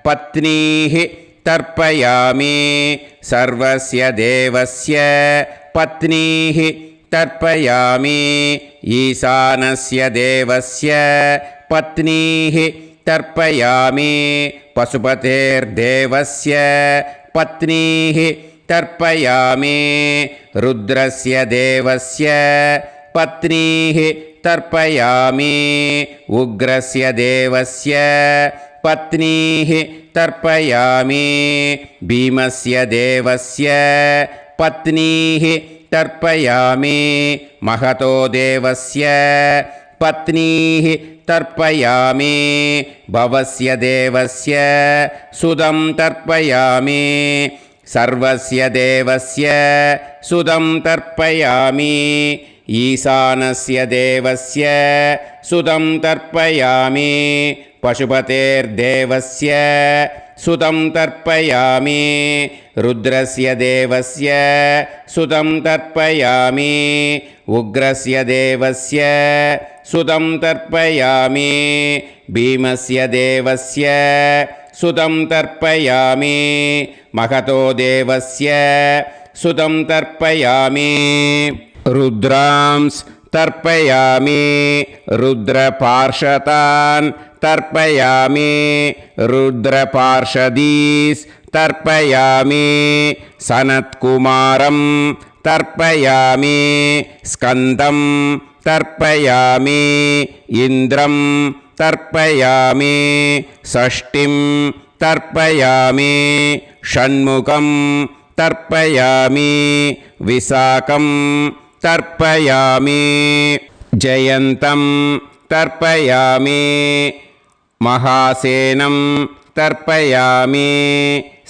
पत्नीः तर्पयामि सर्वस्य देवस्य पत्नीः तर्पयामि ईशानस्य देवस्य पत्नीः तर्पयामि पशुपतेर्देवस्य पत्नीः तर्पयामि रुद्रस्य देवस्य पत्नीः तर्पयामि उग्रस्य देवस्य पत्नीः तर्पयामि भीमस्य देवस्य पत्नीः तर्पयामि महतो देवस्य पत्नीः तर्पयामि भवस्य देवस्य सुदं तर्पयामि सर्वस्य देवस्य सुतं तर्पयामि ईशानस्य देवस्य सुतं तर्पयामि पशुपतेर्देवस्य सुतं तर्पयामि रुद्रस्य देवस्य सुतं तर्पयामि उग्रस्य देवस्य सुतं तर्पयामि भीमस्य देवस्य सुतं तर्पयामि महतो देवस्य सुतं तर्पयामि रुद्रांस् तर्पयामि रुद्रपार्षदान् तर्पयामि रुद्रपार्षदीस् तर्पयामि सनत्कुमारं तर्पयामि स्कन्दं तर्पयामि इन्द्रं तर्पयामि षष्टिं तर्पयामि षण्मुखं तर्पयामि विशाखं तर्पयामि जयन्तं तर्पयामि महासेनं तर्पयामि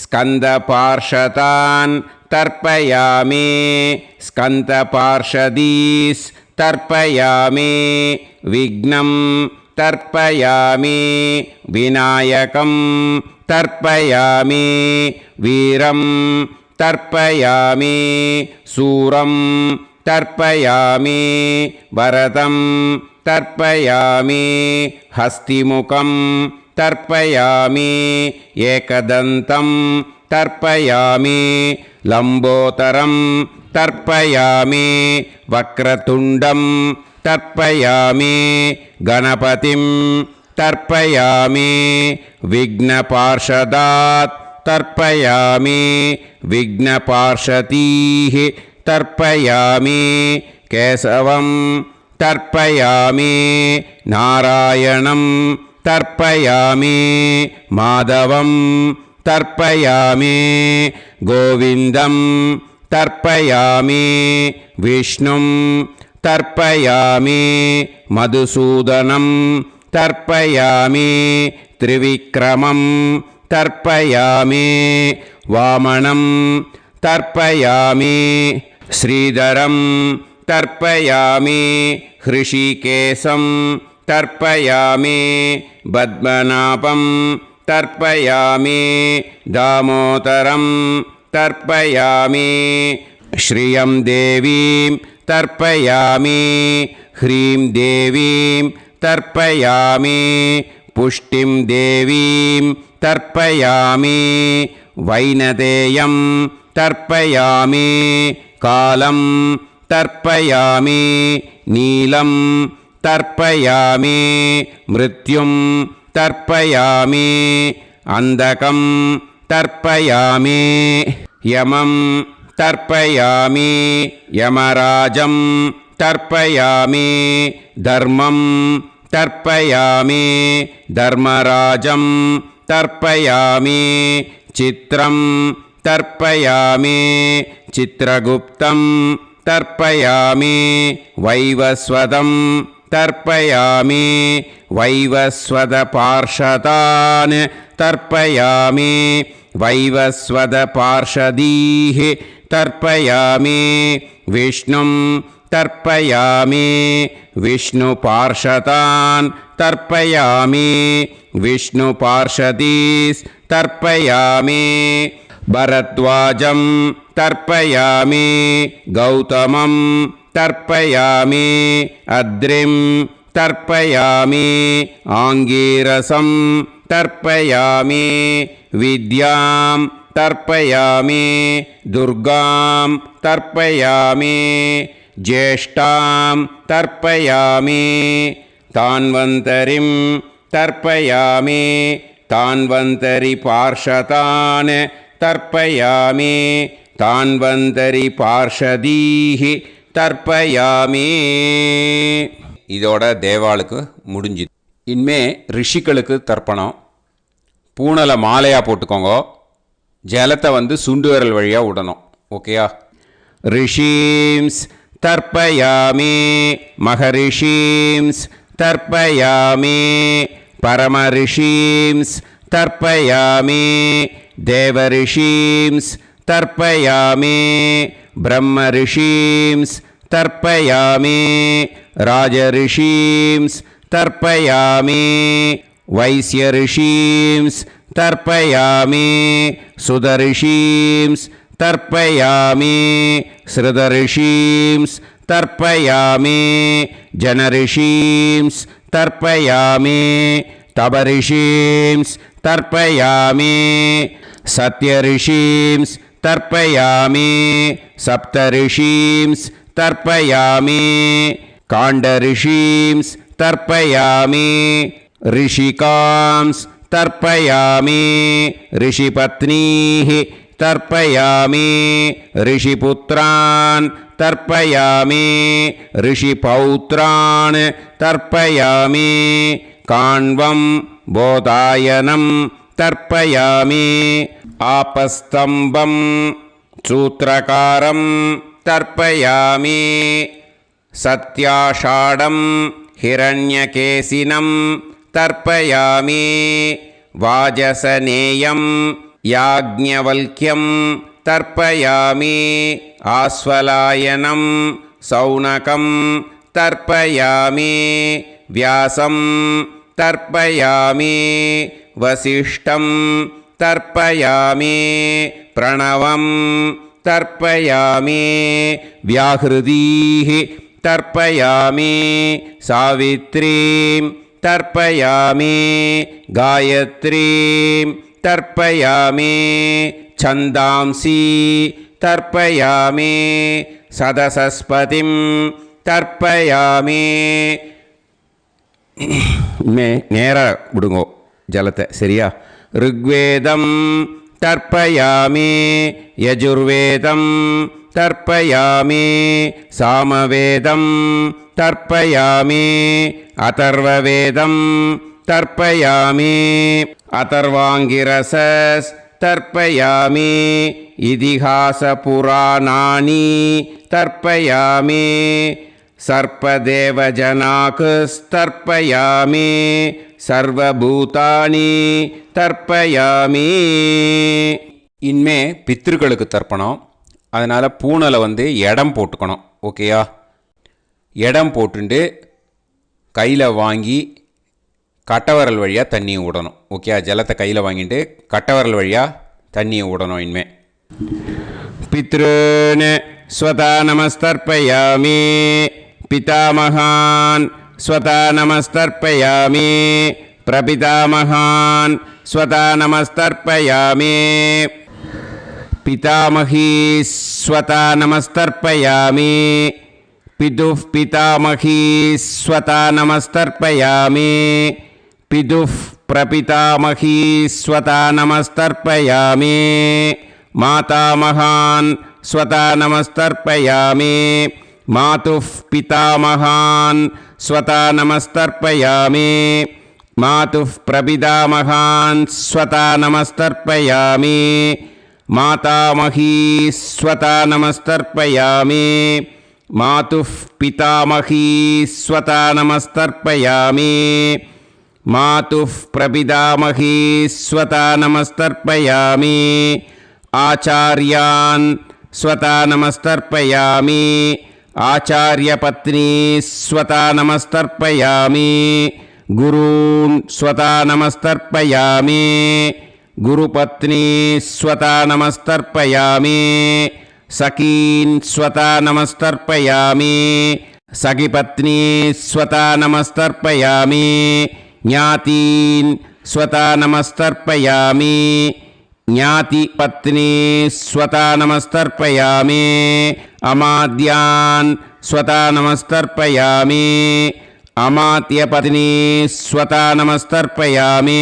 स्कन्दपार्षदान् तर्पयामि स्कन्दपार्षदीस् तर्पयामि विघ्नं तर्पयामि विनायकं तर्पयामि वीरं तर्पयामि सूरं तर्पयामि वरदं तर्पयामि हस्तिमुखं तर्पयामि एकदन्तं तर्पयामि लम्बोदरं तर्पयामि वक्रतुण्डं तर्पयामि गणपतिं तर्पयामि विघ्नपार्षदात् तर्पयामि विघ्नपार्षदीः तर्पयामि केशवं तर्पयामि नारायणं तर्पयामि माधवं तर्पयामि गोविन्दं तर्पयामि विष्णुं तर्पयामि मधुसूदनं तर्पयामि त्रिविक्रमं तर्पयामि वामनं तर्पयामि श्रीधरं तर्पयामि हृषीकेशं तर्पयामि पद्मनाभं तर्पयामि दामोदरं तर्पयामि श्रियं देवीं तर्पयामि ह्रीं देवीं तर्पयामि पुष्टिं देवीं तर्पयामि वैनतेयं तर्पयामि कालं तर्पयामि नीलं तर्पयामि मृत्युं तर्पयामि अन्धकं तर्पयामि यमं तर्पयामि यमराजं तर्पयामि धर्मं तर्पयामि धर्मराजं तर्पयामि चित्रं तर्पयामि चित्रगुप्तं तर्पयामि वैवस्वतं तर्पयामि वैवस्वतपार्षदान् तर्पयामि वैवस्वतपार्षदीः तर्पयामि विष्णुं तर्पयामि विष्णुपार्षदान् तर्पयामि विष्णुपार्षदीस् तर्पयामि भरद्वाजं तर्पयामि गौतमं तर्पयामि अद्रिं तर्पयामि आङ्गीरसं तर्पयामि विद्यां तर्पयामि दुर्गां तर्पयामि ज्येष्ठां तर्पयामि तान्वन्तरिं तर्पयामि तान्वन्तरिपार्षदान् तर्पयामि तान्वन्तरिपार्षदीः தர்ப்பயாமி. இதோட தேவாளுக்கு முடிஞ்சுது. இனிமே ரிஷிகளுக்கு தர்ப்பணம். பூனலை மாலையாக போட்டுக்கோங்க. ஜலத்தை சுண்டு விரல் வழியாக விடணும். ஓகேயா? ரிஷீம்ஸ் தர்ப்பயாமி, மகரிஷீம்ஸ் தர்ப்பயாமி, பரமரிஷீம்ஸ் தர்ப்பயாமி, தேவரிஷீம்ஸ் तर्पयामि ब्रह्मऋषींस् तर्पयामि राजऋषींस् तर्पयामि वैश्यऋषींस् तर्पयामि सुदऋषींस् तर्पयामि श्रुतऋषींस् तर्पयामि जनऋषींस् तर्पयामि तपऋषींस् तर्पयामि सत्यऋषींस् तर्पयामि सप्तऋषींस् तर्पयामि काण्डऋषींस् तर्पयामि ऋषिकांस् तर्पयामि ऋषिपत्नीः तर्पयामि ऋषिपुत्रान् तर्पयामि ऋषिपौत्रान् तर्पयामि काण्वं बोधायनं तर्पयामि आपस्तम्भं सूत्रकारं तर्पयामि सत्याषाढं हिरण्यकेशिनं तर्पयामि वाजसनेयं याज्ञवल्क्यं तर्पयामि आस्वलायनं सौनकं तर्पयामि व्यासं तर्पयामि वसिष्ठं तर्पयामि प्रणवं तर्पयामि व्याहृतीः तर्पयामि सावित्रीं तर्पयामि गायत्रीं तर्पयामि छन्दांसि तर्पयामि सदसस्पतिं तर्पयामि நேராக விடுங்கோ ஜலத்தை சரியா ऋग्वेदं तर्पयामि यजुर्वेदं तर्पयामि सामवेदं तर्पयामि अथर्ववेदं तर्पयामि अथर्वाङ्गिरसस् तर्पयामि इतिहासपुराणानि तर्पयामि सर्पदेवजनाकस्तर्पयामि सर्वभूतानि तर्पयामि இனிமே பித்ருக்களுக்கு தர்ப்பணம். அதனால் பூனலை இடம் போட்டுக்கணும். ஓகேயா? இடம் போட்டுண்டு கையில் வாங்கி கட்டவரல் வழியாக தண்ணியை விடணும். ஓகேயா? ஜலத்தை கையில் வாங்கிட்டு கட்டவரல் வழியாக தண்ணியை விடணும். இனிமே பித்ருன் ஸ்வதா நமஸ்தர்ப்பயாமி पितामहान् स्वता नमस्तर्पयामि प्रपितामहान् स्वता नमस्तर्पयामि पितामही स्वता नमस्तर्पयामि पितुः पितामही स्वता नमस्तर्पयामि पितुः प्रपितामही स्वता नमस्तर्पयामि मातामहान् स्वता नमस्तर्पयामि मातुः पितामहान् स्वता नमस्तर्पयामि मातुः प्रपितामहान् स्वता नमस्तर्पयामि मातामही स्वता नमस्तर्पयामि मातुः पितामही स्वता नमस्तर्पयामि मातुः प्रपितामही स्वता नमस्तर्पयामि आचार्यान् स्वता नमस्तर्पयामि आचार्यपत्नी स्वता नमस्तर्पयामि गुरून् स्वता नमस्तर्पयामि गुरुपत्नी स्वता नमस्तर्पयामि सखीन् स्वता नमस्तर्पयामि सखिपत्नी स्वता नमस्तर्पयामि ज्ञातीन् स्वता नमस्तर्पयामि ज्ञातिपत्नी स्वता नमस्तर्पयामि अमाद्यान् स्वता नमस्तर्पयामि अमात्यपत्नी स्वता नमस्तर्पयामि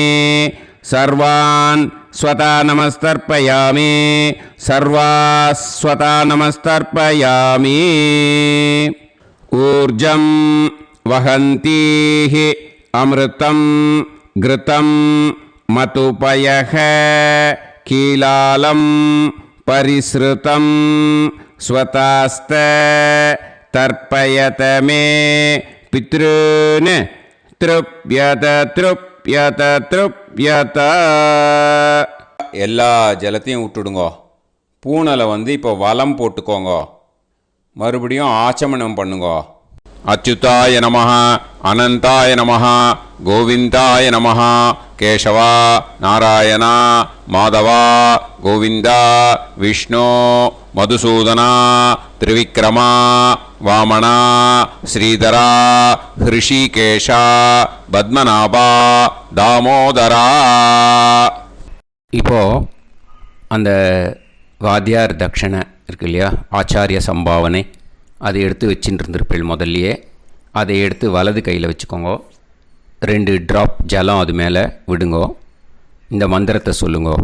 सर्वान् स्वता नमस्तर्पयामि सर्वास्वता नमस्तर्पयामि ऊर्जं वहन्तीः अमृतं घृतं मतुपयः कीलालं परिसृतं स्वतास्त तर्पयत मे पितॄन् तृप्यत எல்லா ஜலத்தையும் விட்டுடுங்கோ. பூனலை இப்போ வலம் போட்டுக்கோங்க. மறுபடியும் ஆச்சமனம் பண்ணுங்க. அச்சுதாய நமஹ, அனந்தாய நமஹ, கோவிந்தாய நமஹ, கேசவா, நாராயணா, மாதவா, கோவிந்தா, விஷ்ணு, மதுசூதனா, திரிவிக்ரமா, வாமனா, ஸ்ரீதரா, ஹிருஷிகேஷா, பத்மநாபா, தாமோதரா. இப்போது அந்த வாத்தியார் தட்சணை இருக்கு இல்லையா, ஆச்சாரிய சம்பாவனை, அதை எடுத்து வச்சுட்டு இருந்திருப்பேள் முதல்லையே. அதை எடுத்து வலது கையில் வச்சுக்கோங்க. 2 ட்ராப் ஜலம் அது மேலே விடுங்கோ. இந்த மந்திரத்தை சொல்லுங்கோ.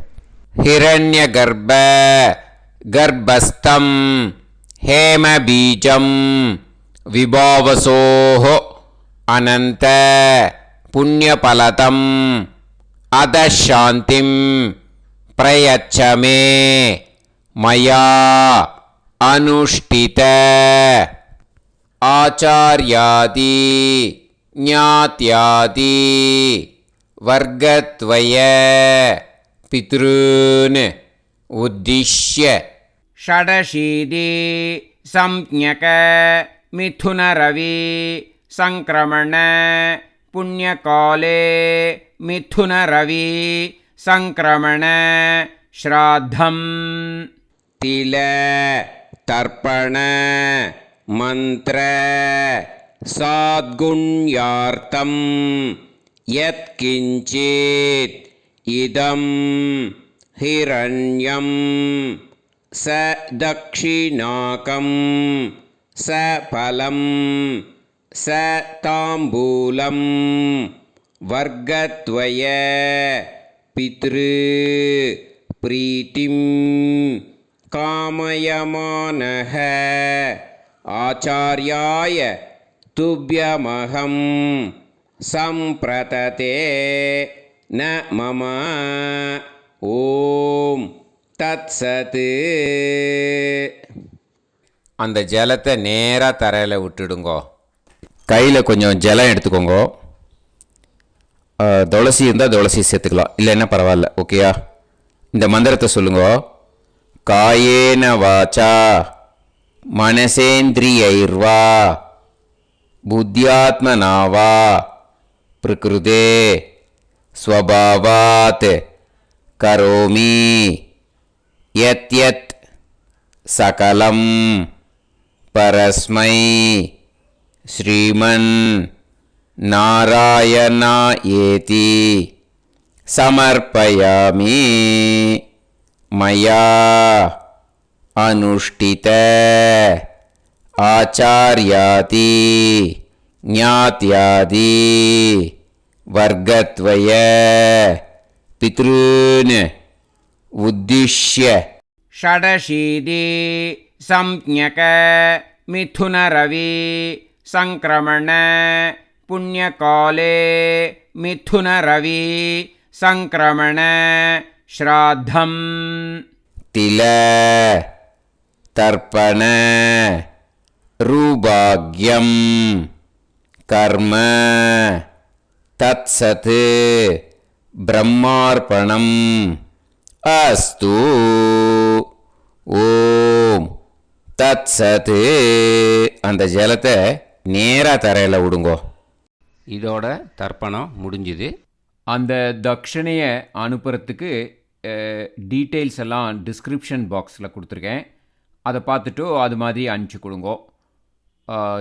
ஹிரண்ய கர்ப்ப கர்ப்பஸ்தம் ஹேம பீஜம் விபாவசோஹோ அனந்த புண்ணியபலதம் அதசாந்திம் பிரயச்சமே மயா அனுஷ்டித ஆச்சார்யாதி ஞாத்யாதி வர்க்கத்வய பித்ருன் உத்திஷ்ய षडशीति संज्ञक मिथुनरवि संक्रमण पुण्यकाले मिथुनरवि संक्रमण श्राद्धम् तिल तर्पण मंत्र साद्गुण्यार्थं यत्किंचित् इदं हिरण्यं स दक्षिणाकं स फलं स ताम्बूलं वर्गद्वय पितृ प्रीतिं कामयमानः आचार्याय तुभ्यमहं सम्प्रतते न मम ஓம் தத்சத். அந்த ஜலத்தை நேராக தரையில் விட்டுடுங்கோ. கையில் கொஞ்சம் ஜலம் எடுத்துக்கோங்கோ. துளசி இருந்தால் துளசி சேர்த்துக்கலாம், இல்லைன்னா பரவாயில்ல. ஓகேயா? இந்த மந்திரத்தை சொல்லுங்கோ. காயேன வாச்சா மனசேந்திரியைர்வா புத்தியாத்மனாவா பிரகிருதே ஸ்வபாவாத் கரோமி யத் யத் சகலம் பரஸ்மை ஸ்ரீமன் நாராயணா ஏதி சமர்ப்பயாமி மயா அனுஷ்டித ஆச்சார்யாதி ஞாத்யாதி வர்க்கத்வய பித்ருன் உத்திஷ்ய षडशीति संज्ञक मिथुनरवि संक्रमण पुण्यकाले मिथुनरवि संक्रमण श्राद्धम् तिल तर्पण रूपाग्यम कर्म तत्सत् ब्रह्मार्पणम् अस्तु. ஓம் தத்சத். அந்த ஜலத்தை நேராக தரையில் விடுங்கோ. இதோட தர்ப்பணம் முடிஞ்சுது. அந்த தட்சணையை அனுப்புறதுக்கு டீட்டெயில்ஸ் எல்லாம் டிஸ்கிரிப்ஷன் பாக்ஸில் கொடுத்துருக்கேன். அதை பார்த்துட்டு அது மாதிரி அனுப்பிச்சி கொடுங்கோ.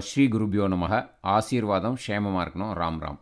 ஸ்ரீ குருபியோ நமக. ஆசீர்வாதம் க்ஷேமமாக இருக்கணும். ராம் ராம்.